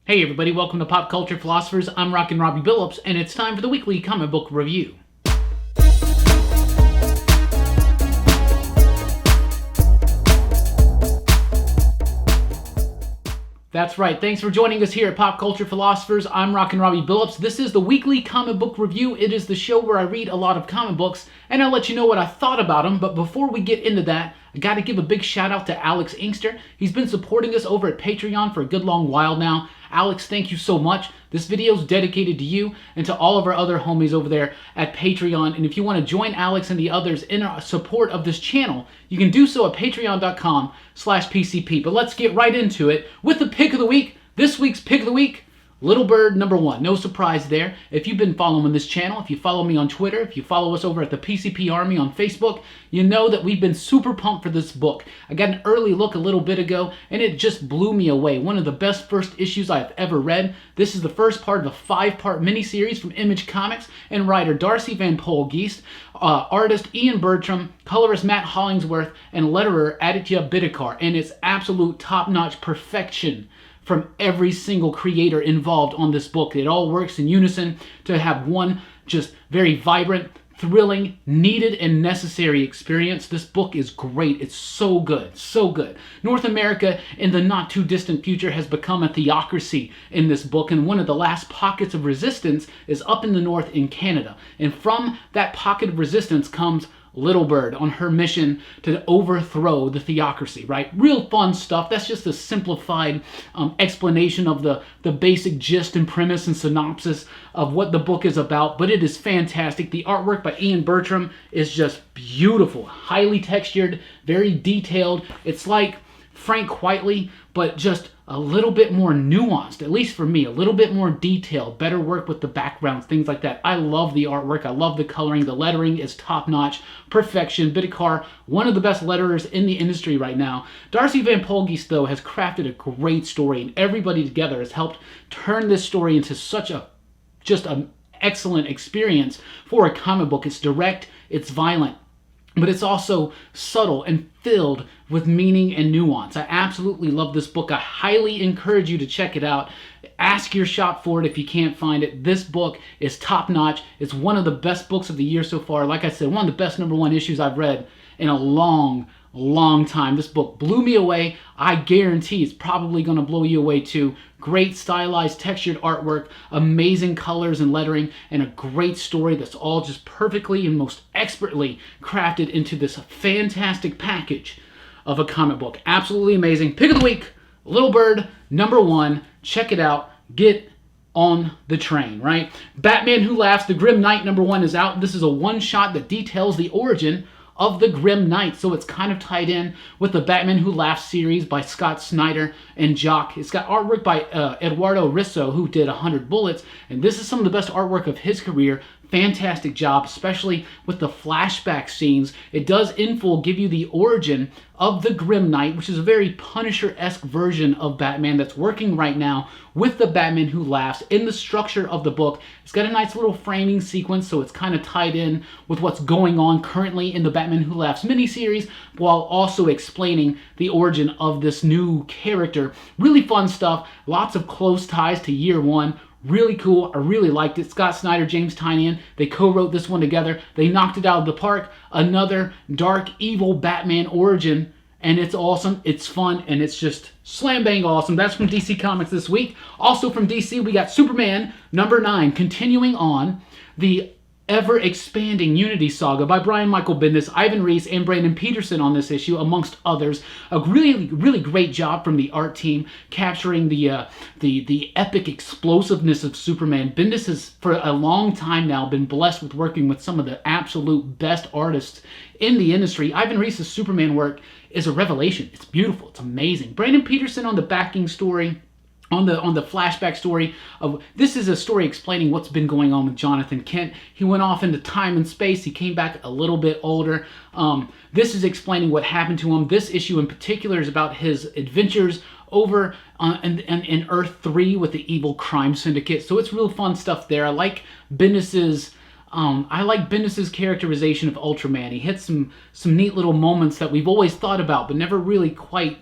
Hey everybody, welcome to Pop Culture Philosophers. I'm Rockin Robbie Billups, and it's time for the weekly comic book review. That's right, thanks for joining us here at Pop Culture Philosophers. I'm Rockin Robbie Billups. This is the weekly comic book review. It is the show where I read a lot of comic books, and I'll let you know what I thought about them. But before we get into that, I gotta give a big shout out to Alex Inkster. He's been supporting us over at Patreon for a good long while now. Alex, thank you so much. This video is dedicated to you and to all of our other homies over there at Patreon. And if you want to join Alex and the others in our support of this channel, you can do so at patreon.com/PCP. But let's get right into it with the pick of the week. This week's pick of the week, Little Bird #1. No surprise there. If you've been following this channel, if you follow me on Twitter, if you follow us over at the PCP Army on Facebook, you know that we've been super pumped for this book. I got an early look a little bit ago, and it just blew me away. One of the best first issues I've ever read. This is the first part of a 5-part miniseries from Image Comics, and writer Darcy Van Poelgeest, artist Ian Bertram, colorist Matt Hollingsworth, and letterer Aditya Bidikar, and it's absolute top-notch perfection from every single creator involved on this book. It all works in unison to have one just very vibrant, thrilling, needed, and necessary experience. This book is great. It's so good, so good. North America in the not too distant future has become a theocracy in this book, and one of the last pockets of resistance is up in the north in Canada. And from that pocket of resistance comes Little Bird on her mission to overthrow the theocracy, right? Real fun stuff. That's just a simplified explanation of the basic gist and premise and synopsis of what the book is about, but it is fantastic. The artwork by Ian Bertram is just beautiful, highly textured, very detailed. It's like Frank Whiteley, but just a little bit more nuanced, at least for me, a little bit more detailed, better work with the backgrounds, things like that. I love the artwork, I love the coloring, the lettering is top-notch, perfection. Bidikar, one of the best letterers in the industry right now. Darcy Van Poelgeest, though, has crafted a great story, and everybody together has helped turn this story into such just an excellent experience for a comic book. It's direct, it's violent, but it's also subtle and filled with meaning and nuance. I absolutely love this book. I highly encourage you to check it out. Ask your shop for it if you can't find it. This book is top-notch. It's one of the best books of the year so far. Like I said, one of the best #1 issues I've read in a long time. This book blew me away. I guarantee it's probably going to blow you away too. Great stylized, textured artwork, amazing colors and lettering, and a great story that's all just perfectly and most expertly crafted into this fantastic package of a comic book. Absolutely amazing. Pick of the week, Little Bird #1. Check it out. Get on the train, right? Batman Who Laughs, The Grim Knight #1 is out. This is a one-shot that details the origin of the Grim Knight, so it's kind of tied in with the Batman Who Laughs series by Scott Snyder and Jock. It's got artwork by Eduardo Risso, who did 100 Bullets, and this is some of the best artwork of his career. Fantastic job, especially with the flashback scenes. It does in full give you the origin of the Grim Knight, which is a very Punisher-esque version of Batman that's working right now with the Batman Who Laughs in the structure of the book. It's got a nice little framing sequence, so it's kind of tied in with what's going on currently in the Batman Who Laughs miniseries, while also explaining the origin of this new character. Really fun stuff, lots of close ties to year one. Really cool. I really liked it. Scott Snyder, James Tynion, they co-wrote this one together. They knocked it out of the park. Another dark, evil Batman origin, and it's awesome. It's fun, and it's just slam bang awesome. That's from DC Comics this week. Also from DC, we got Superman #9, continuing on the ever-expanding Unity Saga by Brian Michael Bendis, Ivan Reis, and Brandon Peterson on this issue, amongst others. A really great job from the art team capturing the epic explosiveness of Superman. Bendis has, for a long time now, been blessed with working with some of the absolute best artists in the industry. Ivan Reis' Superman work is a revelation. It's beautiful. It's amazing. Brandon Peterson on the backing story, on the flashback story of this is a story explaining what's been going on with Jonathan Kent. He went off into time and space. He came back a little bit older. This is explaining what happened to him. This issue in particular is about his adventures over in Earth 3 with the evil crime syndicate. So it's real fun stuff there. I like Bendis's characterization of Ultraman. He hits some neat little moments that we've always thought about but never really quite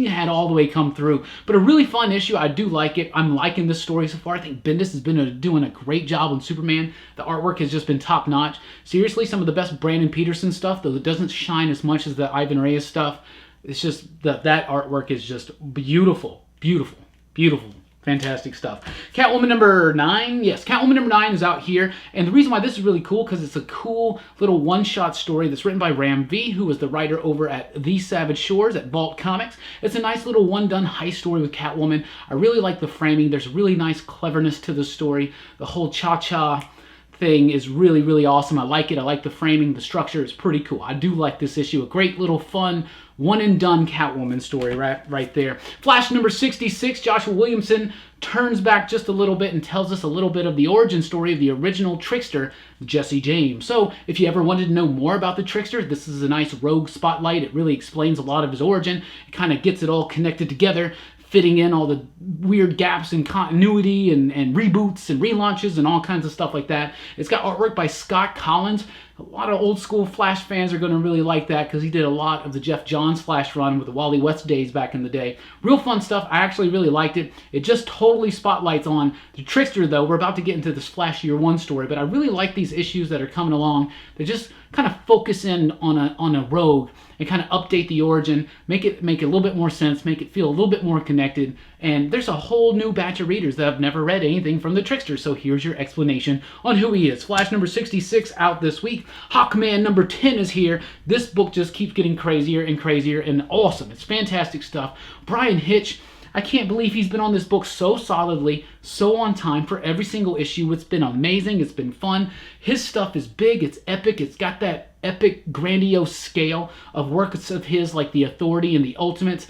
had all the way come through. But a really fun issue. I do like it. I'm liking this story so far. I think Bendis has been doing a great job on Superman. The artwork has just been top notch. Seriously, some of the best Brandon Peterson stuff, though it doesn't shine as much as the Ivan Reyes stuff. It's just that artwork is just beautiful, beautiful, beautiful. Fantastic stuff. Catwoman number 9. Yes, Catwoman number 9 is out here. And the reason why this is really cool, because it's a cool little one-shot story that's written by Ram V, who was the writer over at The Savage Shores at Vault Comics. It's a nice little one-done heist story with Catwoman. I really like the framing. There's really nice cleverness to the story. The whole cha-cha thing is really, really awesome. I like it. I like the framing. The structure is pretty cool. I do like this issue. A great little fun one-and-done Catwoman story right there. Flash number 66, Joshua Williamson turns back just a little bit and tells us a little bit of the origin story of the original Trickster, Jesse James. So if you ever wanted to know more about the Trickster, this is a nice rogue spotlight. It really explains a lot of his origin. It kind of gets it all connected together, fitting in all the weird gaps in continuity and reboots and relaunches and all kinds of stuff like that. It's got artwork by Scott Collins. A lot of old school Flash fans are going to really like that because he did a lot of the Jeff Johns Flash run with the Wally West days back in the day. Real fun stuff. I actually really liked it. It just totally spotlights on the Trickster, though. We're about to get into this Flash Year 1 story, but I really like these issues that are coming along. They just kind of focus in on a rogue and kind of update the origin, make it a little bit more sense, make it feel a little bit more connected. And there's a whole new batch of readers that have never read anything from the Trickster, so here's your explanation on who he is. Flash number 66 out this week. Hawkman number 10 is here. This book just keeps getting crazier and crazier and awesome. It's fantastic stuff. Brian Hitch, I can't believe he's been on this book so solidly, so on time for every single issue. It's been amazing. It's been fun. His stuff is big. It's epic. It's got that epic, grandiose scale of works of his like The Authority and The Ultimates.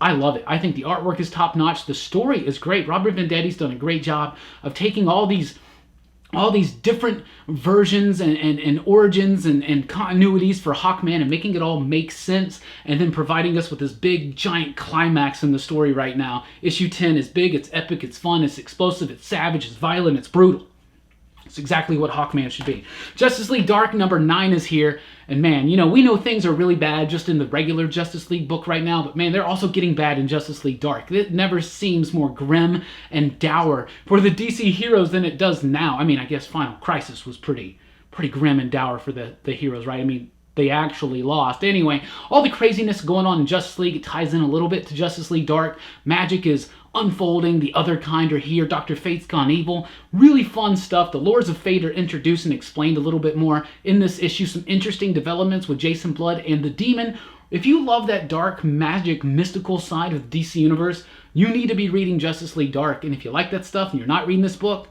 I love it. I think the artwork is top-notch. The story is great. Robert Vendetti's done a great job of taking all these different versions and origins and continuities for Hawkman and making it all make sense, and then providing us with this big giant climax in the story right now. Issue 10 is big, it's epic, it's fun, it's explosive, it's savage, it's violent, it's brutal. It's exactly what Hawkman should be. Justice League Dark number 9 is here. And man, we know things are really bad just in the regular Justice League book right now, but man, they're also getting bad in Justice League Dark. It never seems more grim and dour for the DC heroes than it does now. I mean, I guess Final Crisis was pretty grim and dour for the heroes, right? I mean, they actually lost. Anyway, all the craziness going on in Justice League, it ties in a little bit to Justice League Dark. Magic is unfolding. The other kind are here. Dr. Fate's gone evil. Really fun stuff. The Lords of Fate are introduced and explained a little bit more in this issue. Some interesting developments with Jason Blood and the Demon. If you love that dark, magic, mystical side of the DC Universe, you need to be reading Justice League Dark. And if you like that stuff and you're not reading this book,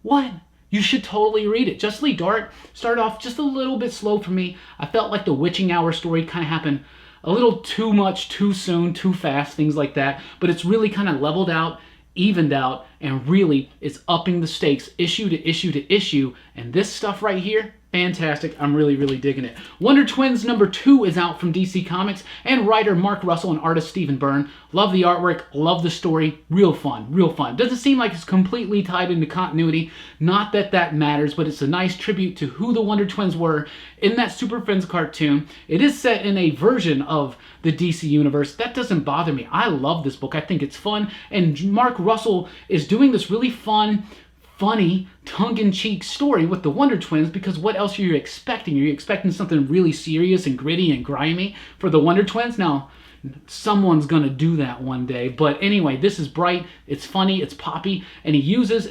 what? You should totally read it. Justice League Dark started off just a little bit slow for me. I felt like the Witching Hour story kind of happened a little too much, too soon, too fast, things like that. But it's really kind of leveled out, evened out, and really it's upping the stakes issue to issue to issue. And this stuff right here, fantastic. I'm really, really digging it. Wonder Twins number 2 is out from DC Comics, and writer Mark Russell and artist Stephen Byrne. Love the artwork, love the story. Real fun, real fun. Doesn't seem like it's completely tied into continuity. Not that that matters, but it's a nice tribute to who the Wonder Twins were in that Super Friends cartoon. It is set in a version of the DC Universe. That doesn't bother me. I love this book. I think it's fun, and Mark Russell is doing this really fun, funny, tongue-in-cheek story with the Wonder Twins, because what else are you expecting? Are you expecting something really serious and gritty and grimy for the Wonder Twins? Now, someone's gonna do that one day, but anyway, this is bright, it's funny, it's poppy, and he uses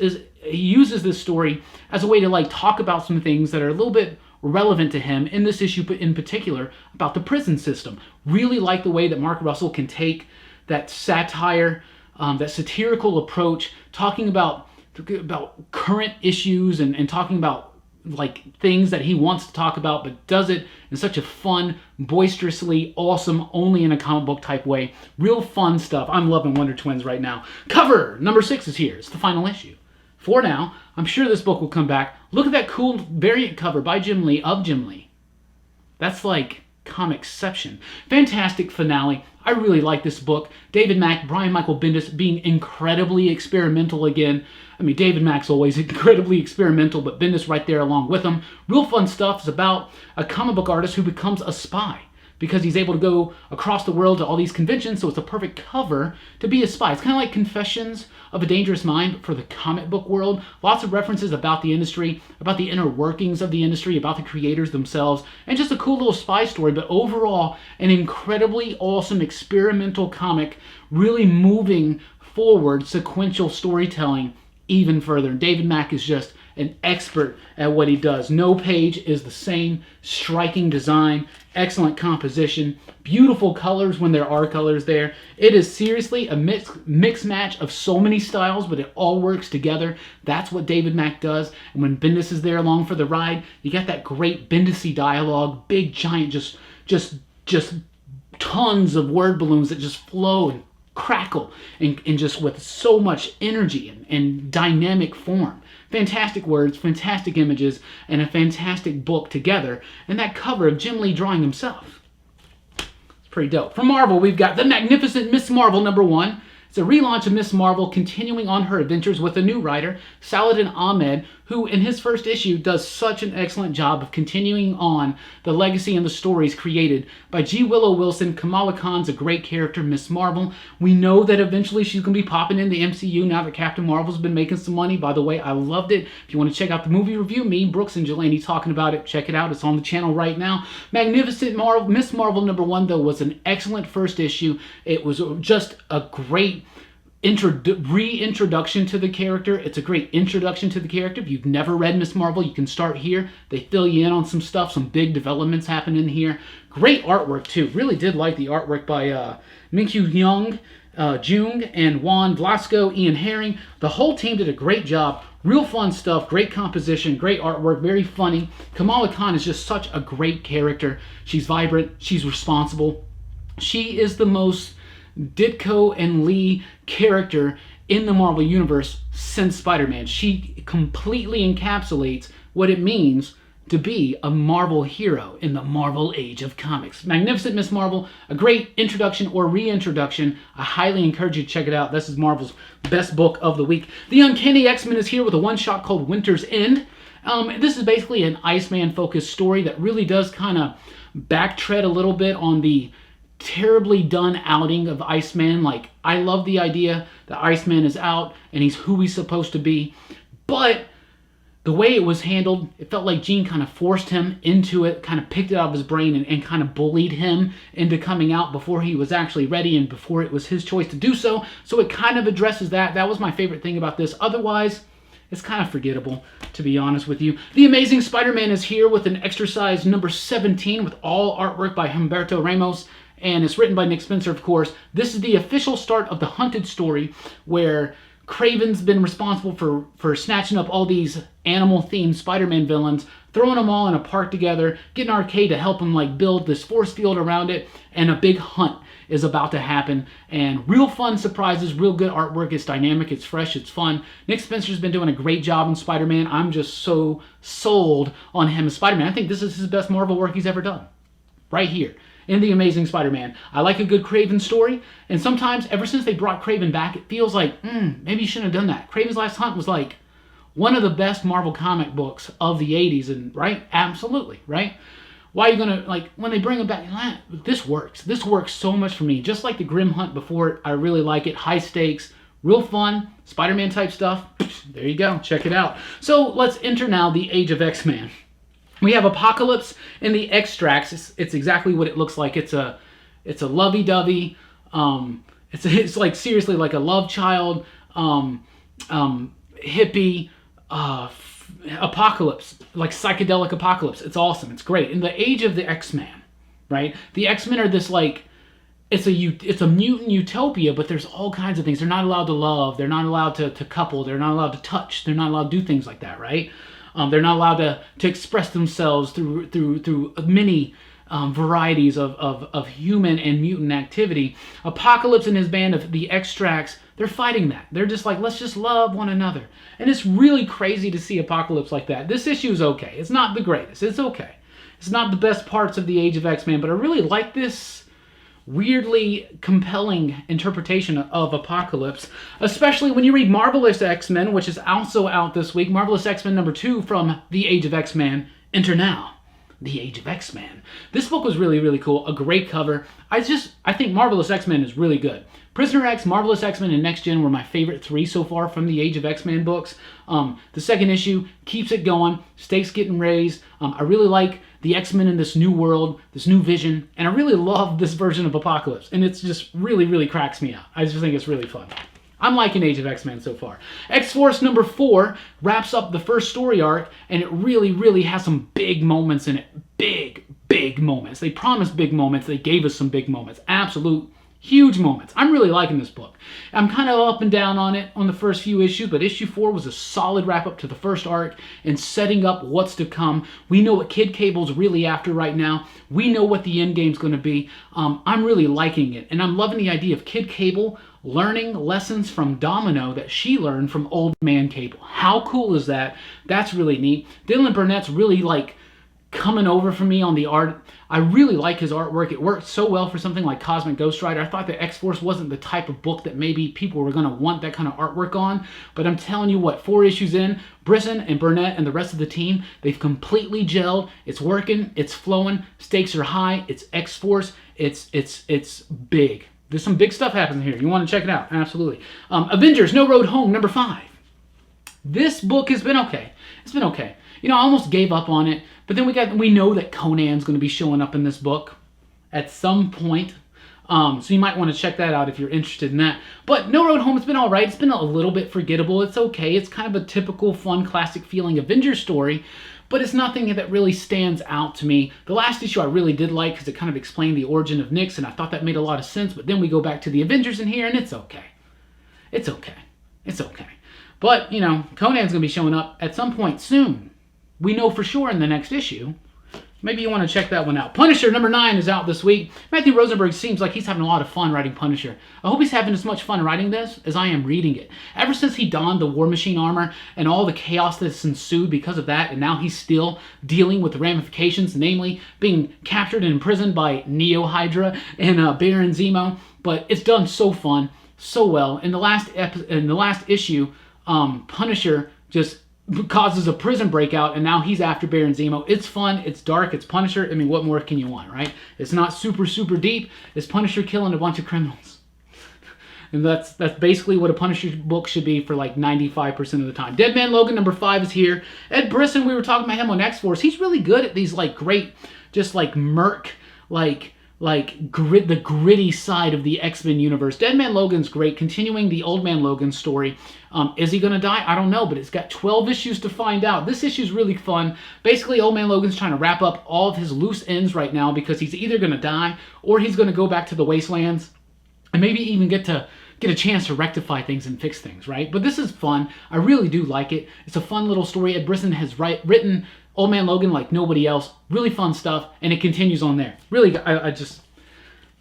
this story as a way to like talk about some things that are a little bit relevant to him in this issue in particular about the prison system. Really like the way that Mark Russell can take that satire, that satirical approach, talking about current issues and talking about like things that he wants to talk about, but does it in such a fun, boisterously awesome, only in a comic book type way. Real fun stuff. I'm loving Wonder Twins right now. Cover number 6 is here. It's the final issue. For now, I'm sure this book will come back. Look at that cool variant cover by Jim Lee of Jim Lee. That's like Comicception. Fantastic finale. I really like this book. David Mack, Brian Michael Bendis being incredibly experimental again. I mean, David Mack's always incredibly experimental, but Bendis right there along with him. Real fun stuff. It's about a comic book artist who becomes a spy. because he's able to go across the world to all these conventions, so it's a perfect cover to be a spy. It's kind of like Confessions of a Dangerous Mind, but for the comic book world. Lots of references about the industry, about the inner workings of the industry, about the creators themselves, and just a cool little spy story, but overall, an incredibly awesome experimental comic, really moving forward sequential storytelling even further. David Mack is just an expert at what he does. No page is the same. Striking design, excellent composition, beautiful colors when there are colors there. It is seriously a mix match of so many styles, but it all works together. That's what David Mack does. And when Bendis is there along for the ride, you got that great Bendis-y dialogue, big giant, just tons of word balloons that just flow and crackle and just with so much energy and dynamic form. Fantastic words, fantastic images, and a fantastic book together. And that cover of Jim Lee drawing himself. It's pretty dope. From Marvel, we've got The Magnificent Miss Marvel #1. It's a relaunch of Miss Marvel, continuing on her adventures with a new writer, Saladin Ahmed, who in his first issue does such an excellent job of continuing on the legacy and the stories created by G. Willow Wilson. Kamala Khan's a great character, Miss Marvel. We know that eventually she's going to be popping in the MCU now that Captain Marvel's been making some money. By the way, I loved it. If you want to check out the movie review, me, Brooks, and Jelani talking about it, check it out. It's on the channel right now. Magnificent Marvel, Miss Marvel #1, though, was an excellent first issue. It was just a great reintroduction to the character. It's a great introduction to the character. If you've never read Miss Marvel, you can start here. They fill you in on some stuff, some big developments happening here. Great artwork too. Really did like the artwork by Minkyu Jung and Juan Blasco, Ian Herring. The whole team did a great job. Real fun stuff, great composition, great artwork, very funny. Kamala Khan is just such a great character. She's vibrant, she's responsible. She is the most Ditko and Lee character in the Marvel Universe since Spider-Man. She completely encapsulates what it means to be a Marvel hero in the Marvel age of comics. Magnificent Miss Marvel, a great introduction or reintroduction. I highly encourage you to check it out. This is Marvel's best book of the week. The Uncanny XMen is here with a one-shot called Winter's End. This is basically an Iceman-focused story that really does kind of backtread a little bit on the terribly done outing of Iceman. Like, I love the idea that Iceman is out and he's who he's supposed to be, but the way it was handled, it felt like Jean kind of forced him into it, kind of picked it out of his brain and kind of bullied him into coming out before he was actually ready and before it was his choice to do so. So it kind of addresses that. That was my favorite thing about this. Otherwise, it's kind of forgettable, to be honest with you. The Amazing Spider-Man is here with an extra size number 17 with all artwork by Humberto Ramos. And it's written by Nick Spencer, of course. This is the official start of the Hunted story, where Kraven's been responsible for snatching up all these animal-themed Spider-Man villains, throwing them all in a park together, getting Arcade to help him like build this force field around it, and a big hunt is about to happen. And real fun surprises, real good artwork. It's dynamic, it's fresh, it's fun. Nick Spencer's been doing a great job in Spider-Man. I'm just so sold on him as Spider-Man. I think this is his best Marvel work he's ever done. Right here in The Amazing Spider-Man. I like a good Kraven story, and sometimes, ever since they brought Kraven back, it feels like, maybe you shouldn't have done that. Kraven's Last Hunt was like one of the best Marvel comic books of the 80s, and right? Absolutely, right? Why are you gonna, like, when they bring it back, this works. This works so much for me. Just like the Grim Hunt before it, I really like it. High stakes, real fun, Spider-Man type stuff. There you go, check it out. So let's enter now the Age of X-Men. We have Apocalypse in the Extracts. It's exactly what it looks like. It's a lovey-dovey. It's like seriously like a love child, hippie apocalypse, like psychedelic apocalypse. It's awesome. It's great. In the Age of the X-Men, right? The X-Men are this like, it's a mutant utopia, but there's all kinds of things. They're not allowed to love. They're not allowed to couple. They're not allowed to touch. They're not allowed to do things like that, right? They're not allowed to express themselves through many varieties of human and mutant activity. Apocalypse and his band of the Extracts, they're fighting that. They're just like, let's just love one another. And it's really crazy to see Apocalypse like that. This issue is okay. It's not the greatest. It's okay. It's not the best parts of the Age of X-Men, but I really like this weirdly compelling interpretation of Apocalypse, especially when you read Marvelous X-Men, which is also out this week. Marvelous X-Men #2 from The Age of X-Men, Enter Now. The Age of X-Men. This book was really, really cool. A great cover. I think Marvelous X-Men is really good. Prisoner X, Marvelous X-Men, and Next Gen were my favorite 3 so far from the Age of X-Men books. The second issue keeps it going. Stakes getting raised. I really like the X-Men in this new world, this new vision, and I really love this version of Apocalypse. And it's just really, really cracks me up. I just think it's really fun. I'm liking Age of X-Men so far. X-Force number 4 wraps up the first story arc, and it really, really has some big moments in it. Big moments. They promised big moments. They gave us some big moments. Absolute huge moments. I'm really liking this book. I'm kind of up and down on it on the first few issues, but issue 4 was a solid wrap-up to the first arc and setting up what's to come. We know what Kid Cable's really after right now. We know what the end game's going to be. I'm really liking it, and I'm loving the idea of Kid Cable learning lessons from Domino that she learned from Old Man Cable. How cool is that? That's really neat. Dylan Burnett's really coming over for me on the art. I really like his artwork. It worked so well for something like Cosmic Ghost Rider. I thought that X-Force wasn't the type of book that maybe people were going to want that kind of artwork on, but I'm telling you what, 4 issues in, Brisson and Burnett and the rest of the team, they've completely gelled. It's working, it's flowing, stakes are high, it's X-Force, it's big. There's some big stuff happening here. You want to check it out, absolutely. Avengers No Road Home, number 5. This book has been okay. It's been okay. You know, I almost gave up on it, but then we know that Conan's going to be showing up in this book at some point. So you might want to check that out if you're interested in that. But No Road Home, it's been all right. It's been a little bit forgettable. It's okay. It's kind of a typical, fun, classic feeling Avengers story, but it's nothing that really stands out to me. The last issue I really did like because it kind of explained the origin of Nyx, and I thought that made a lot of sense, but then we go back to the Avengers in here, and it's okay. It's okay. It's okay. But, you know, Conan's going to be showing up at some point soon. We know for sure in the next issue. Maybe you want to check that one out. Punisher number 9 is out this week. Matthew Rosenberg seems like he's having a lot of fun writing Punisher. I hope he's having as much fun writing this as I am reading it. Ever since he donned the War Machine armor and all the chaos that's ensued because of that, and now he's still dealing with the ramifications, namely being captured and imprisoned by Neo Hydra and Baron Zemo. But it's done so fun, so well. In the last issue, Punisher just causes a prison breakout, and now he's after Baron Zemo. It's fun, it's dark, it's Punisher. I mean, what more can you want, right? It's not super, super deep. It's Punisher killing a bunch of criminals. And that's basically what a Punisher book should be for like 95% of the time. Dead Man Logan number 5 is here. Ed Brisson, we were talking about him on X-Force. He's really good at these like great, just like murk, the gritty side of the X-Men universe. Dead Man Logan's great, continuing the Old Man Logan story. Is he going to die? I don't know, but it's got 12 issues to find out. This issue's really fun. Basically, Old Man Logan's trying to wrap up all of his loose ends right now because he's either going to die or he's going to go back to the Wastelands and maybe even get a chance to rectify things and fix things, right? But this is fun. I really do like it. It's a fun little story. Ed Brisson has written Old Man Logan like nobody else. Really fun stuff, and it continues on there. Really,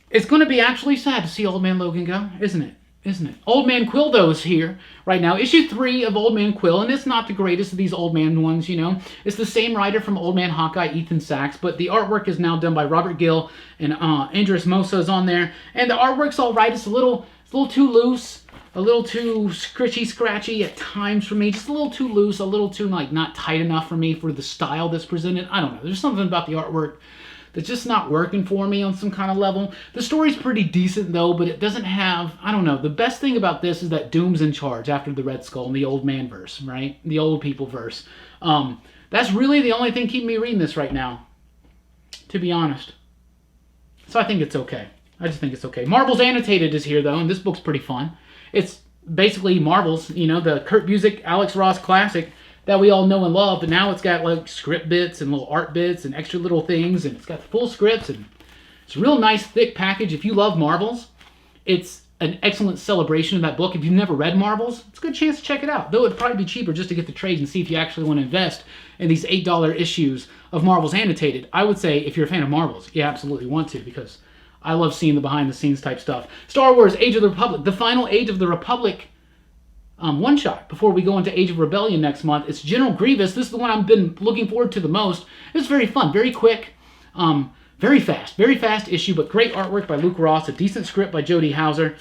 it's going to be actually sad to see Old Man Logan go, isn't it? Isn't it? Old Man Quill, though, is here right now. Issue 3 of Old Man Quill, and it's not the greatest of these Old Man ones, you know. It's the same writer from Old Man Hawkeye, Ethan Sachs, but the artwork is now done by Robert Gill, and Andres Mosa is on there. And the artwork's all right. It's a little too loose, a little too scratchy at times for me. Just a little too loose, a little too, like, not tight enough for me for the style that's presented. I don't know. There's something about the artwork that's just not working for me on some kind of level. The story's pretty decent, though, but it doesn't have, I don't know. The best thing about this is that Doom's in charge after the Red Skull and the Old Man verse, right? The Old People verse. That's really the only thing keeping me reading this right now, to be honest. So I think it's okay. I just think it's okay. Marvel's Annotated is here, though, and this book's pretty fun. It's basically Marvel's, you know, the Kurt Busiek, Alex Ross classic that we all know and love, but now it's got like script bits and little art bits and extra little things, and it's got full scripts, and it's a real nice thick package. If you love Marvels, it's an excellent celebration of that book. If you've never read Marvels, it's a good chance to check it out, though it'd probably be cheaper just to get the trade and see if you actually want to invest in these $8 issues of Marvel's Annotated. I would say if you're a fan of Marvels, you absolutely want to, because I love seeing the behind-the-scenes type stuff. Star Wars Age of the Republic, the final Age of the Republic one-shot before we go into Age of Rebellion next month. It's General Grievous. This is the one I've been looking forward to the most. It's very fun, very quick, very fast issue, but great artwork by Luke Ross, a decent script by Jody Hauser.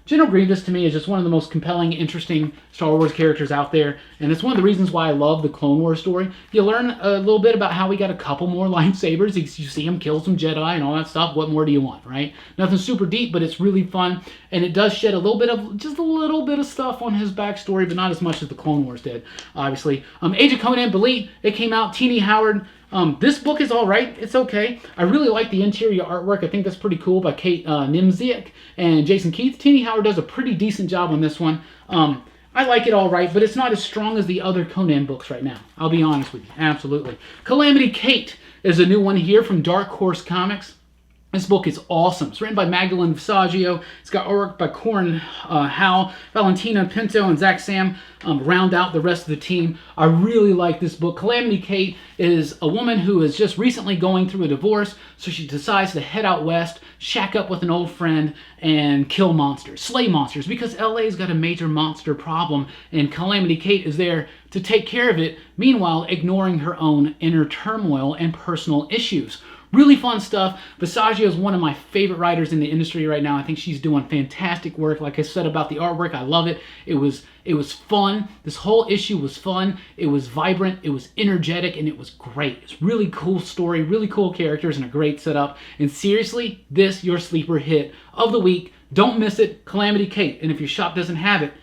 General Grievous to me is just one of the most compelling, interesting Star Wars characters out there, and it's one of the reasons why I love the Clone Wars story. You learn a little bit about how we got a couple more lightsabers. You see him kill some Jedi and all that stuff. What more do you want, right? Nothing super deep, but it's really fun, and it does shed just a little bit of stuff on his backstory, but not as much as the Clone Wars did, obviously. Agent Conan Belit, it came out. Teeny Howard. This book is all right. It's okay. I really like the interior artwork. I think that's pretty cool by Kate Nimziak and Jason Keith. Teeny Howard does a pretty decent job on this one. I like it all right, but it's not as strong as the other Conan books right now. I'll be honest with you. Absolutely. Calamity Kate is a new one here from Dark Horse Comics. This book is awesome. It's written by Magdalene Visaggio. It's got artwork by Corin Howe, Valentina Pinto, and Zach Sam round out the rest of the team. I really like this book. Calamity Kate is a woman who is just recently going through a divorce, so she decides to head out west, shack up with an old friend, and kill monsters, slay monsters, because LA's got a major monster problem, and Calamity Kate is there to take care of it, meanwhile ignoring her own inner turmoil and personal issues. Really fun stuff. Visaggio is one of my favorite writers in the industry right now. I think she's doing fantastic work. Like I said about the artwork, I love it. It was fun. This whole issue was fun. It was vibrant. It was energetic, and it was great. It's really cool story, really cool characters, and a great setup. And seriously, this your sleeper hit of the week. Don't miss it. Calamity Kate. And if your shop doesn't have it,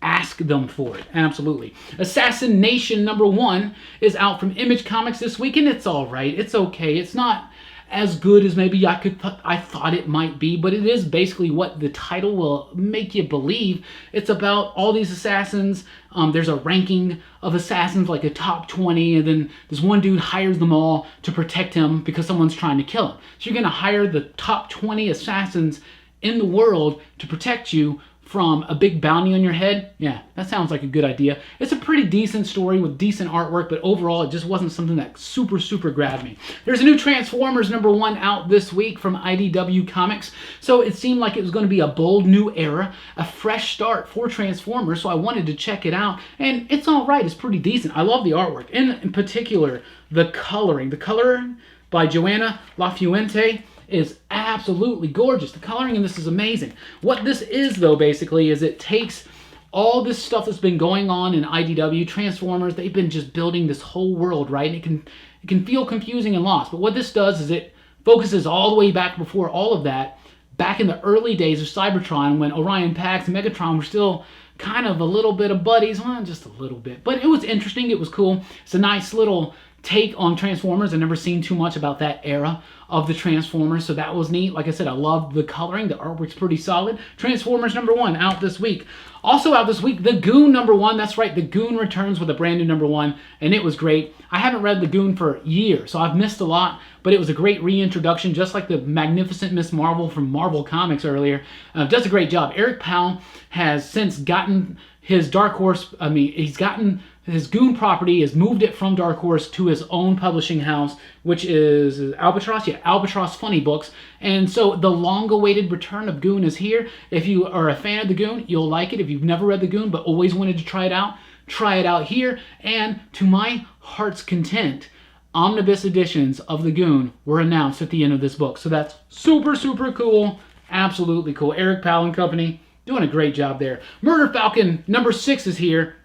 ask them for it. Absolutely. Assassination #1 is out from Image Comics this week, and it's all right. It's okay. It's not as good as maybe I thought it might be, but it is basically what the title will make you believe. It's about all these assassins. There's a ranking of assassins, like a top 20, and then this one dude hires them all to protect him because someone's trying to kill him. So you're going to hire the top 20 assassins in the world to protect you from a big bounty on your head? Yeah, that sounds like a good idea. It's a pretty decent story with decent artwork, but overall it just wasn't something that super grabbed me. There's a new Transformers #1 out this week from IDW Comics, so it seemed like it was going to be a bold new era, a fresh start for Transformers, so I wanted to check it out, and it's all right. It's pretty decent. I love the artwork, in particular the coloring. The coloring by Joanna LaFuente is absolutely gorgeous. The coloring in this is amazing. What this is, though, basically, is it takes all this stuff that's been going on in IDW, Transformers. They've been just building this whole world, right? And it can feel confusing and lost. But what this does is it focuses all the way back before all of that, back in the early days of Cybertron, when Orion Pax and Megatron were still kind of a little bit of buddies. Well, just a little bit. But it was interesting. It was cool. It's a nice little take on Transformers. I've never seen too much about that era of the Transformers, so that was neat. Like I said, I loved the coloring. The artwork's pretty solid. Transformers #1 out this week. Also out this week, the Goon #1. That's right, the Goon returns with a brand new #1, and it was great. I haven't read the Goon for years, so I've missed a lot, but it was a great reintroduction, just like the Magnificent Miss Marvel from Marvel Comics earlier. Does a great job. Eric Powell has since gotten his Dark Horse, he's gotten his Goon property, has moved it from Dark Horse to his own publishing house, which is Albatross? Yeah, Albatross Funny Books. And so the long-awaited return of Goon is here. If you are a fan of the Goon, you'll like it. If you've never read the Goon but always wanted to try it out here. And to my heart's content, omnibus editions of the Goon were announced at the end of this book. So that's super cool. Absolutely cool. Eric Powell and company doing a great job there. Murder Falcon #6 is here.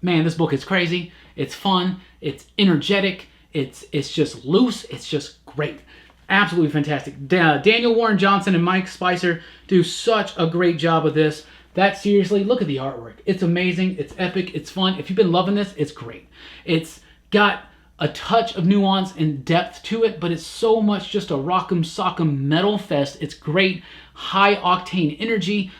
Man, this book is crazy. It's fun. It's energetic. It's just loose. It's just great. Absolutely fantastic. Daniel Warren Johnson and Mike Spicer do such a great job of this. That seriously, look at the artwork. It's amazing. It's epic. It's fun. If you've been loving this, it's great. It's got a touch of nuance and depth to it, but it's so much just a rock'em sock'em metal fest. It's great. High octane energy.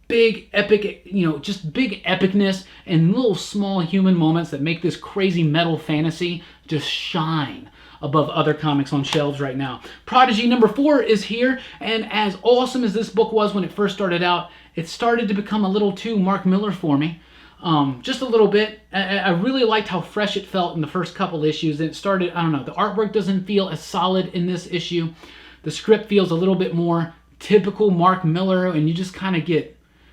Big epic, just big epicness and little small human moments that make this crazy metal fantasy just shine above other comics on shelves right now. Prodigy #4 is here, and as awesome as this book was when it first started out, it started to become a little too Mark Miller for me. Just a little bit. I really liked how fresh it felt in the first couple issues. And it started, I don't know, the artwork doesn't feel as solid in this issue. The script feels a little bit more typical Mark Miller, and you just kind of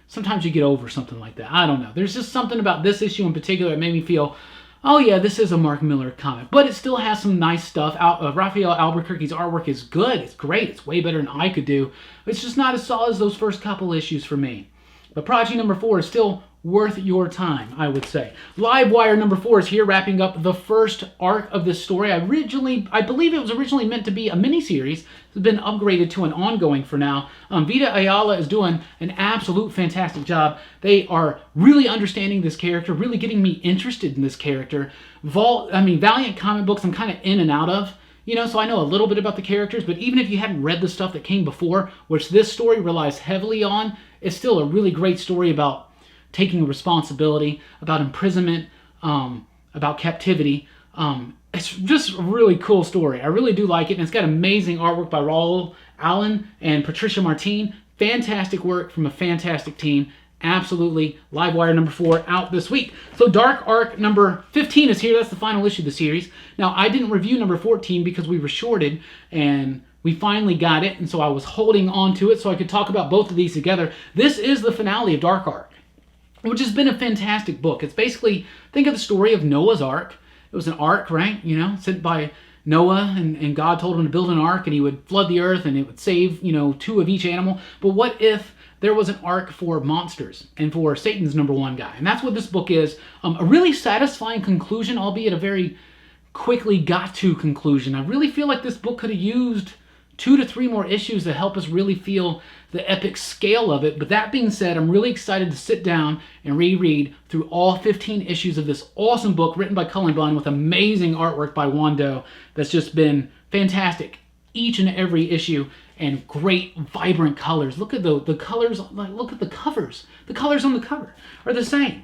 sometimes you get over something like that. I don't know. There's just something about this issue in particular that made me feel, oh yeah, this is a Mark Miller comic. But it still has some nice stuff. Raphael Albuquerque's artwork is good. It's great. It's way better than I could do. It's just not as solid as those first couple issues for me. But Prodigy number 4 is still worth your time, I would say. Livewire number 4 is here, wrapping up the first arc of this story. I believe it was originally meant to be a miniseries. It's been upgraded to an ongoing for now. Vita Ayala is doing an absolute fantastic job. They are really understanding this character, really getting me interested in this character. Valiant comic books I'm kind of in and out of. You know, so I know a little bit about the characters, but even if you hadn't read the stuff that came before, which this story relies heavily on, it's still a really great story about taking responsibility, about imprisonment, about captivity. It's just a really cool story. I really do like it, and it's got amazing artwork by Raul Allen and Patricia Martin. Fantastic work from a fantastic team. Absolutely. Livewire number 4 out this week. So Dark Arc number 15 is here. That's the final issue of the series. Now, I didn't review number 14 because we were shorted, and we finally got it, and so I was holding on to it so I could talk about both of these together. This is the finale of Dark Arc, which has been a fantastic book. It's basically, think of the story of Noah's Ark. It was an ark, right? You know, sent by Noah, and God told him to build an ark, and he would flood the earth, and it would save, 2 of each animal. But what if there was an arc for monsters and for Satan's number 1 guy? And that's what this book is. A really satisfying conclusion, albeit a very quickly got-to conclusion. I really feel like this book could have used 2 to 3 more issues to help us really feel the epic scale of it. But that being said, I'm really excited to sit down and reread through all 15 issues of this awesome book written by Cullen Bunn with amazing artwork by Wando that's just been fantastic each and every issue, and great vibrant colors. Look at the colors, look at the covers. The colors on the cover are the same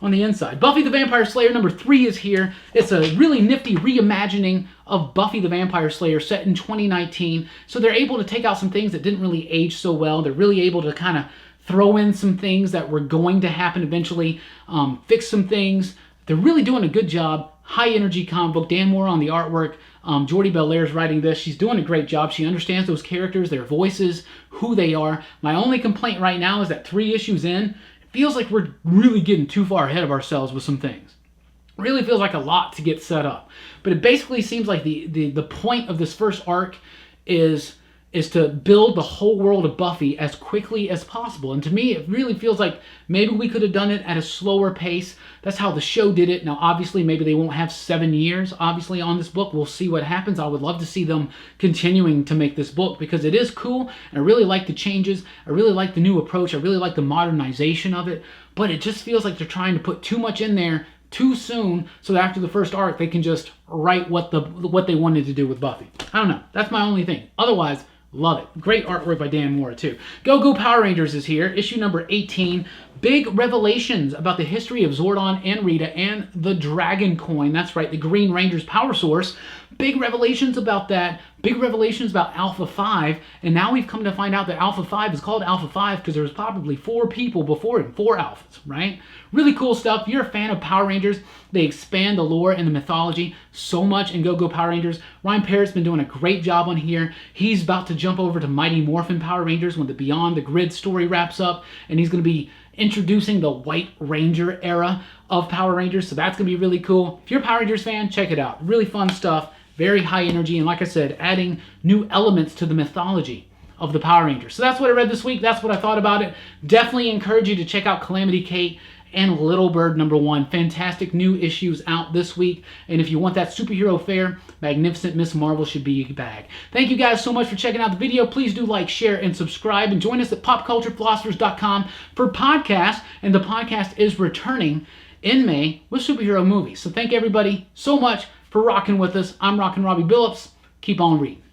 on the inside. Buffy the Vampire Slayer number 3 is here. It's a really nifty reimagining of Buffy the Vampire Slayer set in 2019. So they're able to take out some things that didn't really age so well. They're really able to kind of throw in some things that were going to happen eventually, fix some things. They're really doing a good job. High energy comic book. Dan Moore on the artwork. Jordi Belaire's writing this. She's doing a great job. She understands those characters, their voices, who they are. My only complaint right now is that 3 issues in, feels like we're really getting too far ahead of ourselves with some things. Really feels like a lot to get set up. But it basically seems like the point of this first arc is to build the whole world of Buffy as quickly as possible. And to me, it really feels like maybe we could have done it at a slower pace. That's how the show did it. Now, obviously, maybe they won't have 7 years, obviously, on this book. We'll see what happens. I would love to see them continuing to make this book because it is cool. And I really like the changes. I really like the new approach. I really like the modernization of it. But it just feels like they're trying to put too much in there too soon so that after the first arc, they can just write what they wanted to do with Buffy. I don't know. That's my only thing. Otherwise, love it. Great artwork by Dan Moore, too. Go Go Power Rangers is here. Issue number 18. Big revelations about the history of Zordon and Rita and the Dragon Coin. That's right, the Green Ranger's power source. Big revelations about that. Big revelations about Alpha 5. And now we've come to find out that Alpha 5 is called Alpha 5 because there was probably 4 people before him. 4 alphas, right? Really cool stuff. If you're a fan of Power Rangers, they expand the lore and the mythology so much in Go Go Power Rangers. Ryan Parrott's been doing a great job on here. He's about to jump over to Mighty Morphin Power Rangers when the Beyond the Grid story wraps up. And he's going to be introducing the White Ranger era of Power Rangers. So that's going to be really cool. If you're a Power Rangers fan, check it out. Really fun stuff. Very high energy. And like I said, adding new elements to the mythology of the Power Rangers. So that's what I read this week. That's what I thought about it. Definitely encourage you to check out Calamity Kate and Little Bird number 1. Fantastic new issues out this week. And if you want that superhero fare, Magnificent Miss Marvel should be your bag. Thank you guys so much for checking out the video. Please do like, share, and subscribe. And join us at popculturephilosophers.com for podcasts. And the podcast is returning in May with superhero movies. So thank everybody so much for rocking with us. I'm Rockin Robbie Billups. Keep on reading.